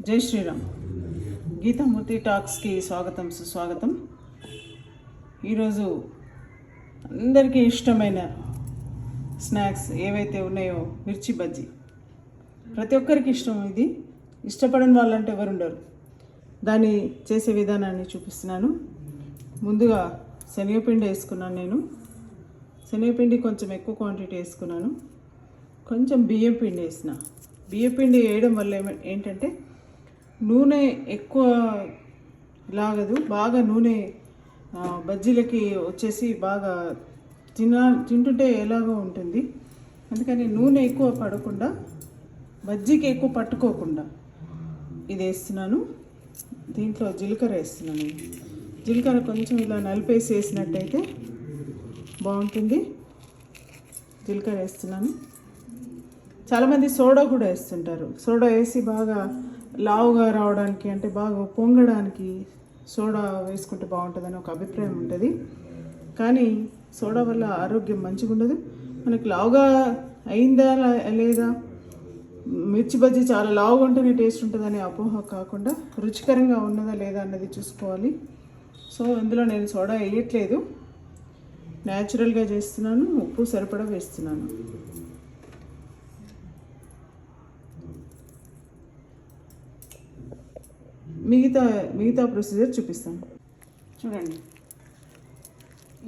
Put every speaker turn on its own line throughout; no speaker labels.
జై శ్రీరామ్. గీతామూర్తి టాక్స్కి స్వాగతం సుస్వాగతం. ఈరోజు అందరికీ ఇష్టమైన స్నాక్స్ ఏవైతే ఉన్నాయో మిర్చి బజ్జీ. ప్రతి ఒక్కరికి ఇష్టం. ఇది ఇష్టపడని వాళ్ళంటే ఎవరు ఉండరు. దాన్ని చేసే విధానాన్ని చూపిస్తున్నాను. ముందుగా శనగపిండి వేసుకున్నాను. నేను శనగపిండి కొంచెం ఎక్కువ క్వాంటిటీ వేసుకున్నాను. కొంచెం బియ్యం పిండి వేసిన. బియ్యం పిండి వేయడం వల్ల ఏంటంటే నూనె ఎక్కువ లాగదు. బాగా నూనె బజ్జీలకి వచ్చేసి బాగా తింటుంటే ఎలాగో ఉంటుంది. అందుకని నూనె ఎక్కువ పడకుండా, బజ్జీకి ఎక్కువ పట్టుకోకుండా ఇది వేస్తున్నాను. దీంట్లో జీలకర్ర వేస్తున్నాను. జీలకర్ర కొంచెం ఇలా నలిపేసి వేసినట్టయితే బాగుంటుంది. జీలకర్ర వేస్తున్నాను. చాలామంది సోడా కూడా వేస్తుంటారు. సోడా వేసి బాగా లావుగా రావడానికి, అంటే బాగా పొంగడానికి సోడా వేసుకుంటే బాగుంటుందని ఒక అభిప్రాయం ఉంటుంది. కానీ సోడా వల్ల ఆరోగ్యం మంచిగా ఉండదు. మనకి లావుగా అయిందా లేదా, మిర్చి బజ్జీ చాలా లావుగా ఉంటేనే టేస్ట్ ఉంటుందనే అపోహ కాకుండా రుచికరంగా ఉన్నదా లేదా అన్నది చూసుకోవాలి. సో ఇందులో నేను సోడా వేయట్లేదు, న్యాచురల్గా చేస్తున్నాను. ఉప్పు సరిపడా వేస్తున్నాను. మిగతా ప్రొసీజర్ చూపిస్తాను. చూడండి,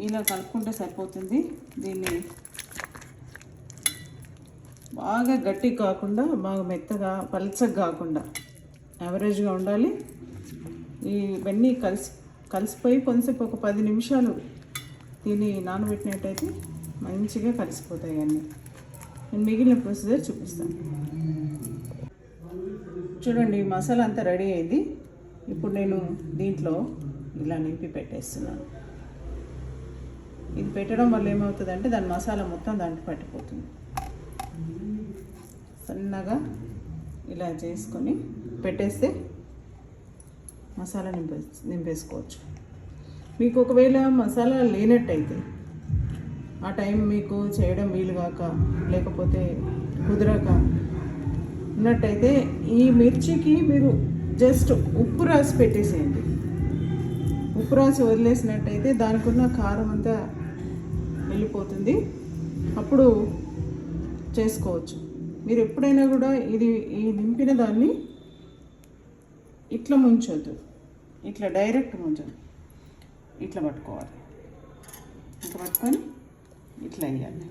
ఇలా కలుపుకుంటే సరిపోతుంది. దీన్ని బాగా గట్టి కాకుండా, బాగా మెత్తగా పల్చగా కాకుండా యావరేజ్గా ఉండాలి. ఇవన్నీ కలిసిపోయి కొంచెంసేపు ఒక 10 నిమిషాలు దీన్ని నానబెట్టినట్టయితే మంచిగా కలిసిపోతాయి అన్నీ. నేను మిగిలిన ప్రొసీజర్ చూపిస్తాను. చూడండి, మసాలా అంతా రెడీ అయింది. ఇప్పుడు నేను దీంట్లో ఇలా నింపి పెట్టేస్తున్నాను. ఇది పెట్టడం వల్ల ఏమవుతుందంటే దాని మసాలా మొత్తం దాంట్లో పట్టిపోతుంది. సన్నగా ఇలా చేసుకొని పెట్టేస్తే మసాలా నింపేసుకోవచ్చు. మీకు ఒకవేళ మసాలా లేనట్టయితే, ఆ టైం మీకు చేయడం వీలుగాక, లేకపోతే కుదరక ఉన్నట్టయితే ఈ మిర్చికి మీరు జస్ట్ ఉప్పు రాసి పెట్టేసేయండి. ఉప్పు రాసి వదిలేసినట్టయితే దానికి ఉన్న కారం అంతా వెళ్ళిపోతుంది. అప్పుడు చేసుకోవచ్చు. మీరు ఎప్పుడైనా కూడా ఈ నింపిన దాన్ని ఇట్లా ముంచొద్దు, ఇట్లా డైరెక్ట్ ముంచదు. ఇట్లా పట్టుకోవాలి. ఇట్లా పట్టుకొని ఇట్లా వేయాలి.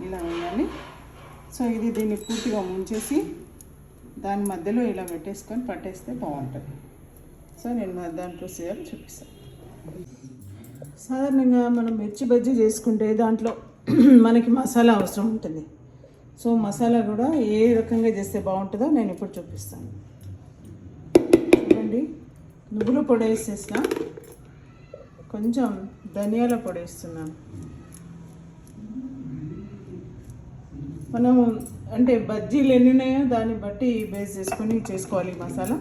ఇలా వేయాలి. సో దీన్ని పూర్తిగా ముంచేసి దాని మధ్యలో ఇలా పెట్టేసుకొని పట్టేస్తే బాగుంటుంది. సో నేను దాని ప్రొసీజర్ చూపిస్తాను. సాధారణంగా మనం మిర్చి బజ్జీ చేసుకుంటే దాంట్లో మనకి మసాలా అవసరం ఉంటుంది. సో మసాలా కూడా ఏ రకంగా చేస్తే బాగుంటుందో నేను ఇప్పుడు చూపిస్తాను. చూడండి, నువ్వుల పొడి వేసేసిన, కొంచెం ధనియాల పొడి వేస్తున్నాను. మనం అంటే బజ్జీలు ఎన్ని ఉన్నాయో దాన్ని బట్టి బేస్ చేసుకొని చేసుకోవాలి. మసాలా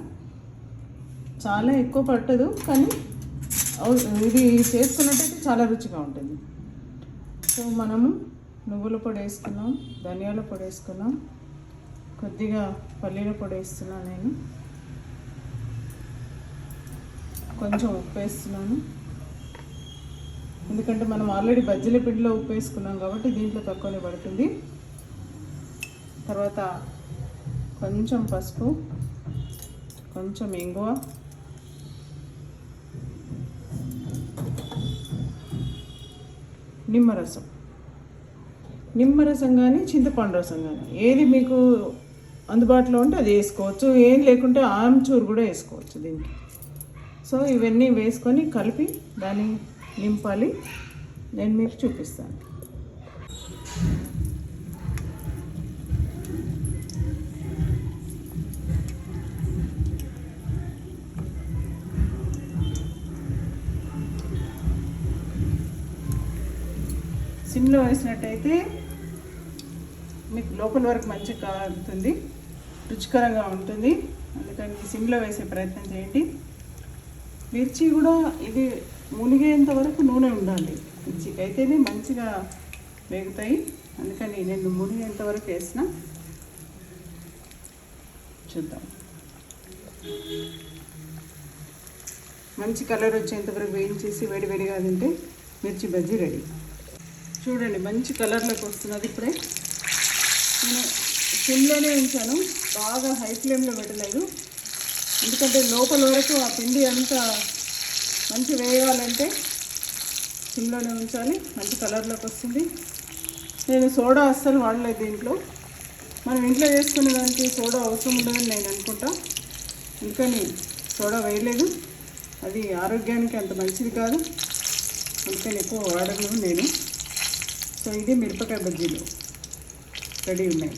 చాలా ఎక్కువ పట్టదు, కానీ ఇది చేసుకున్నట్టయితే చాలా రుచిగా ఉంటుంది. సో మనము నువ్వుల పొడి వేసుకున్నాం, ధనియాల పొడి వేసుకున్నాం, కొద్దిగా పల్లీల పొడి వేస్తున్నాను. నేను కొంచెం ఉప్పు వేస్తున్నాను. ఎందుకంటే మనం ఆల్రెడీ బజ్జీల పిండిలో ఉప్పు వేసుకున్నాం కాబట్టి దీంట్లో తక్కువనే పడుతుంది. తర్వాత కొంచెం పసుపు, కొంచెం ఇంగువ, నిమ్మరసం కానీ చింతపండు రసం కానీ ఏది మీకు అందుబాటులో ఉంటే అది వేసుకోవచ్చు. ఏం లేకుంటే ఆమ్చూరు కూడా వేసుకోవచ్చు దీనికి. సో ఇవన్నీ వేసుకొని కలిపి దాన్ని నింపాలి. నేను మీకు చూపిస్తాను. సిమ్లో వేసినట్టయితే మీకు లోపల వరకు మంచిగా కాలుతుంది, రుచికరంగా ఉంటుంది. అందుకని సిమ్లో వేసే ప్రయత్నం చేయండి. మిర్చి కూడా ఇది మునిగేంత వరకు నూనె ఉండాలి. మిర్చికి అయితేనే మంచిగా వేగుతాయి. అందుకని నేను మునిగేంతవరకు వేసిన. చూద్దాం. మంచి కలర్ వచ్చేంతవరకు వేయించేసి వేడివేడిగా తింటే మిర్చి బజ్జీ రెడీ. చూడండి మంచి కలర్లోకి వస్తున్నది. ఇప్పుడే నేను సిమ్లోనే ఉంచాను, బాగా హై ఫ్లేమ్లో పెట్టలేదు. ఎందుకంటే లోపల వరకు ఆ పిండి అంతా మంచి వేయాలంటే సిమ్లోనే ఉంచాలి. మంచి కలర్లోకి వస్తుంది. నేను సోడా అస్సలు వాడలేదు దీంట్లో. మనం ఇంట్లో చేసుకునే దానికి సోడా అవసరం ఉండదని నేను అనుకుంటా. అందుకని సోడా వేయలేదు. అది ఆరోగ్యానికి అంత మంచిది కాదు, అందుకని ఎక్కువ వాడను నేను. సో ఇది మిరపకాయ బజ్జీలు రెడీ ఉన్నాయి.